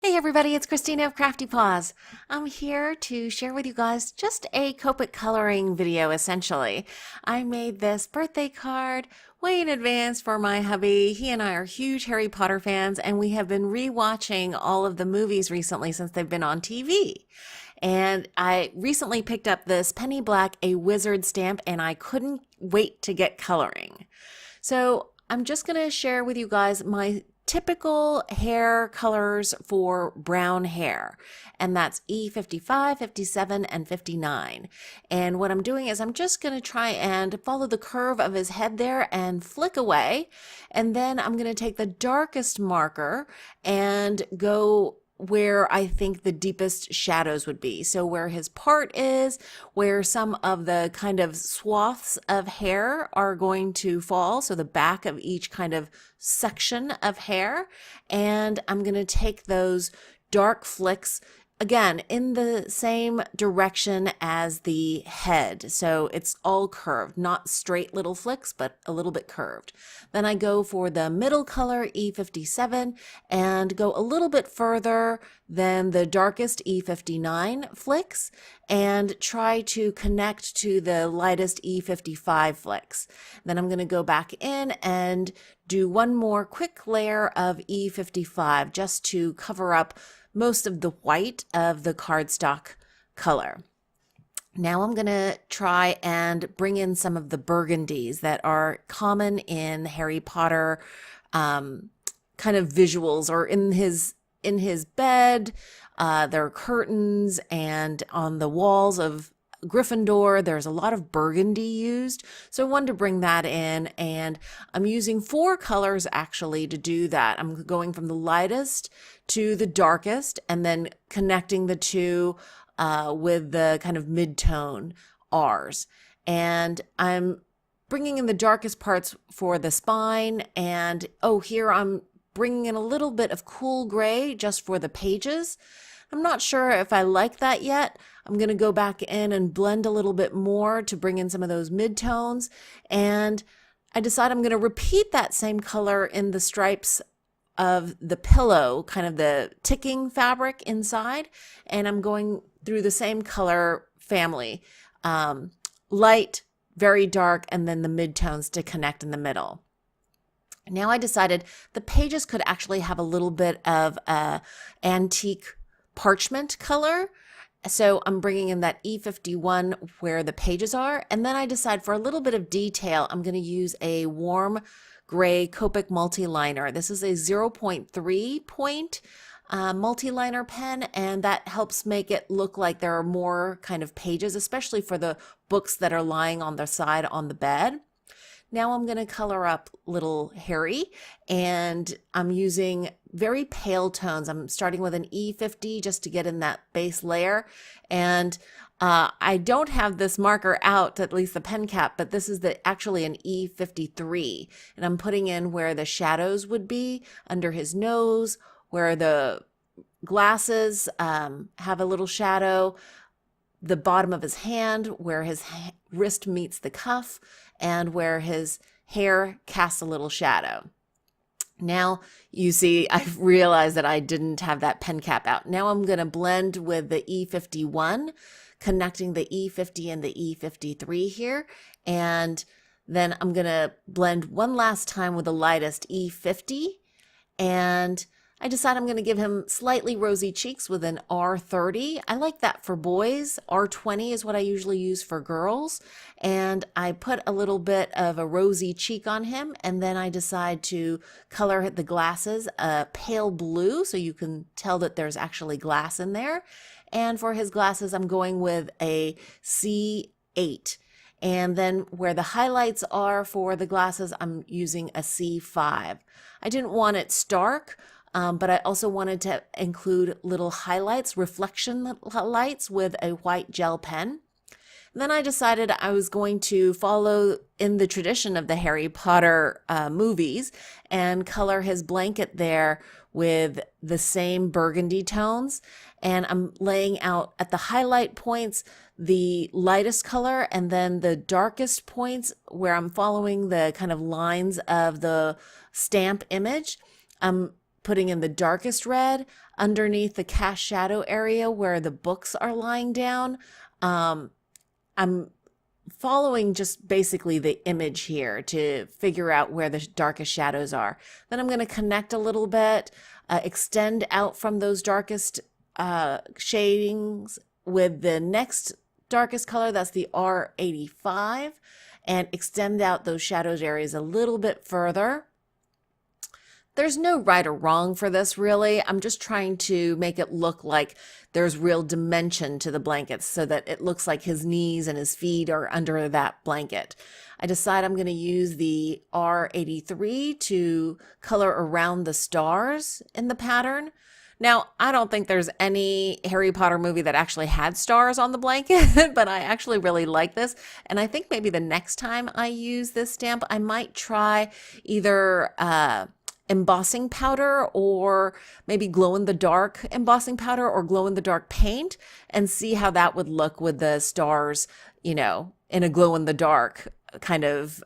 Hey everybody, it's Christina of CraftyPaws. I'm here to share with you guys just a Copic coloring video essentially. I made this birthday card way in advance for my hubby. He and I are huge Harry Potter fans and we have been rewatching all of the movies recently since they've been on TV. And I recently picked up this Penny Black A Wizard stamp and I couldn't wait to get coloring. So I'm just going to share with you guys my typical hair colors for brown hair, and that's E55, 57, and 59. And what I'm doing is I'm just going to try and follow the curve of his head there and flick away, and then I'm going to take the darkest marker and go where I think the deepest shadows would be. So where his part is, where some of the kind of swaths of hair are going to fall, so the back of each kind of section of hair, and I'm going to take those dark flicks again in the same direction as the head, so it's all curved, not straight little flicks but a little bit curved. Then I go for the middle color E57 and go a little bit further than the darkest E59 flicks and try to connect to the lightest E55 flicks. Then I'm going to go back in and do one more quick layer of E55 just to cover up most of the white of the cardstock color. Now I'm going to try and bring in some of the burgundies that are common in Harry Potter kind of visuals, or in his bed, there are curtains, and on the walls of Gryffindor, there's a lot of burgundy used. So I wanted to bring that in, and I'm using 4 colors actually to do that. I'm going from the lightest to the darkest and then connecting the two with the kind of mid-tone R's. And I'm bringing in the darkest parts for the spine, and here I'm bringing in a little bit of cool gray just for the pages. I'm not sure if I like that yet. I'm going to go back in and blend a little bit more to bring in some of those mid-tones, and I decide I'm going to repeat that same color in the stripes of the pillow, kind of the ticking fabric inside, and I'm going through the same color family, light, very dark, and then the mid-tones to connect in the middle. Now I decided the pages could actually have a little bit of antique parchment color. So I'm bringing in that E51 where the pages are. And then I decide for a little bit of detail, I'm going to use a warm gray Copic multi-liner. This is a 0.3 point multi-liner pen, and that helps make it look like there are more kind of pages, especially for the books that are lying on their side on the bed. Now I'm going to color up little Harry, and I'm using very pale tones. I'm starting with an E50 just to get in that base layer, and I don't have this marker out, at least the pen cap, but this is actually an E53, and I'm putting in where the shadows would be under his nose, where the glasses have a little shadow, the bottom of his hand, where his wrist meets the cuff, and where his hair casts a little shadow. Now you see, I've realized that I didn't have that pen cap out. Now I'm going to blend with the E51, connecting the E50 and the E53 here. And then I'm going to blend one last time with the lightest E50. And I decide I'm going to give him slightly rosy cheeks with an R30. I like that for boys. R20 is what I usually use for girls. And I put a little bit of a rosy cheek on him, and then I decide to color the glasses a pale blue so you can tell that there's actually glass in there. And for his glasses, I'm going with a C8. And then where the highlights are for the glasses, I'm using a C5. I didn't want it stark, but I also wanted to include little highlights, reflection lights with a white gel pen. And then I decided I was going to follow in the tradition of the Harry Potter movies and color his blanket there with the same burgundy tones. And I'm laying out at the highlight points the lightest color, and then the darkest points where I'm following the kind of lines of the stamp image. I'm putting in the darkest red underneath the cast shadow area where the books are lying down. I'm following just basically the image here to figure out where the darkest shadows are. Then I'm going to connect a little bit, extend out from those darkest shadings with the next darkest color, that's the R85, and extend out those shadows areas a little bit further. There's no right or wrong for this, really. I'm just trying to make it look like there's real dimension to the blankets so that it looks like his knees and his feet are under that blanket. I decide I'm going to use the R83 to color around the stars in the pattern. Now, I don't think there's any Harry Potter movie that actually had stars on the blanket, but I actually really like this. And I think maybe the next time I use this stamp, I might try either embossing powder or maybe glow-in-the-dark embossing powder or glow-in-the-dark paint and see how that would look with the stars, you know, in a glow-in-the-dark kind of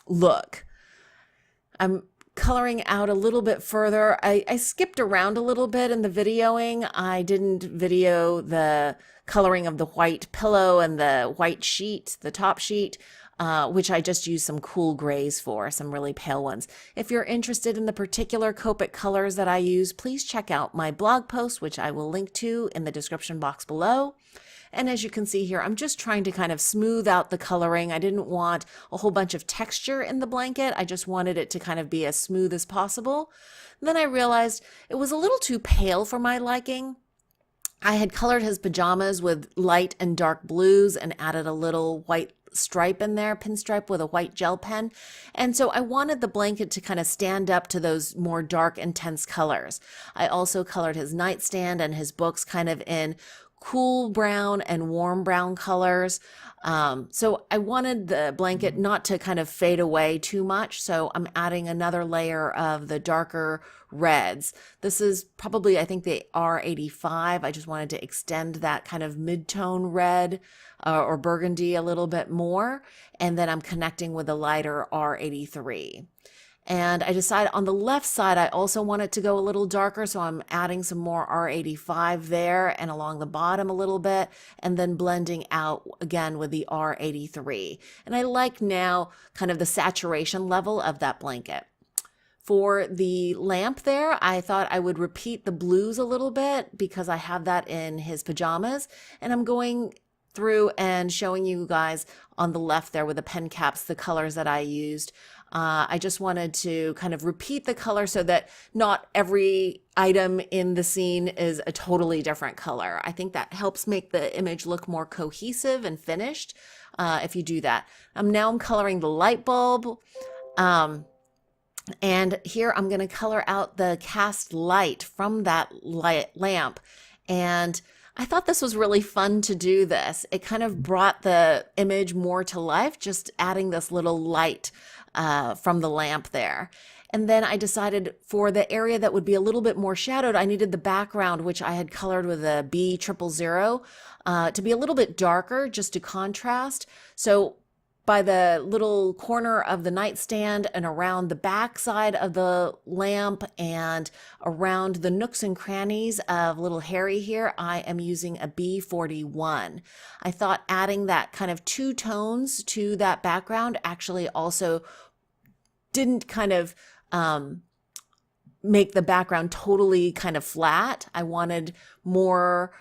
look. I'm coloring out a little bit further. I skipped around a little bit in the videoing. I didn't video the coloring of the white pillow and the white sheet, the top sheet, which I just used some cool grays for, some really pale ones. If you're interested in the particular Copic colors that I use, please check out my blog post, which I will link to in the description box below. And as you can see here, I'm just trying to kind of smooth out the coloring. I didn't want a whole bunch of texture in the blanket. I just wanted it to kind of be as smooth as possible. Then I realized it was a little too pale for my liking. I had colored his pajamas with light and dark blues and added a little white stripe in there, pinstripe with a white gel pen. And so I wanted the blanket to kind of stand up to those more dark, intense colors. I also colored his nightstand and his books kind of in cool brown and warm brown colors. So I wanted the blanket not to kind of fade away too much. So I'm adding another layer of the darker reds. This is probably, I think, the R85. I just wanted to extend that kind of mid-tone red or burgundy a little bit more. And then I'm connecting with the lighter R83. And I decided on the left side, I also want it to go a little darker. So I'm adding some more R85 there and along the bottom a little bit, and then blending out again with the R83. And I like now kind of the saturation level of that blanket. For the lamp there, I thought I would repeat the blues a little bit because I have that in his pajamas. And I'm going through and showing you guys on the left there with the pen caps, the colors that I used. I just wanted to kind of repeat the color so that not every item in the scene is a totally different color. I think that helps make the image look more cohesive and finished if you do that. Now I'm coloring the light bulb. And here I'm going to color out the cast light from that lamp. And I thought this was really fun to do this. It kind of brought the image more to life, just adding this little light from the lamp there. And then I decided for the area that would be a little bit more shadowed, I needed the background, which I had colored with a B000, to be a little bit darker just to contrast. So by the little corner of the nightstand and around the back side of the lamp and around the nooks and crannies of little Harry here, I am using a B41. I thought adding that kind of two tones to that background actually also didn't kind of make the background totally kind of flat. I wanted more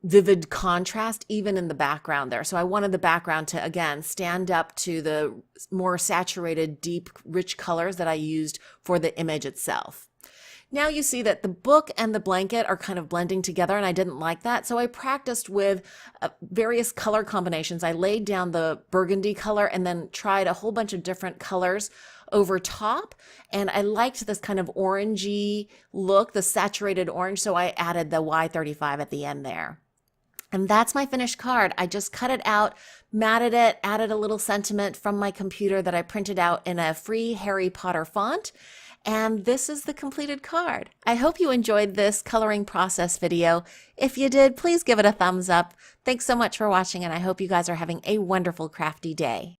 vivid contrast even in the background there. So I wanted the background to, again, stand up to the more saturated, deep, rich colors that I used for the image itself. Now you see that the book and the blanket are kind of blending together, and I didn't like that. So I practiced with various color combinations. I laid down the burgundy color and then tried a whole bunch of different colors over top. And I liked this kind of orangey look, the saturated orange. So I added the Y35 at the end there. And that's my finished card. I just cut it out, matted it, added a little sentiment from my computer that I printed out in a free Harry Potter font. And this is the completed card. I hope you enjoyed this coloring process video. If you did, please give it a thumbs up. Thanks so much for watching, and I hope you guys are having a wonderful crafty day.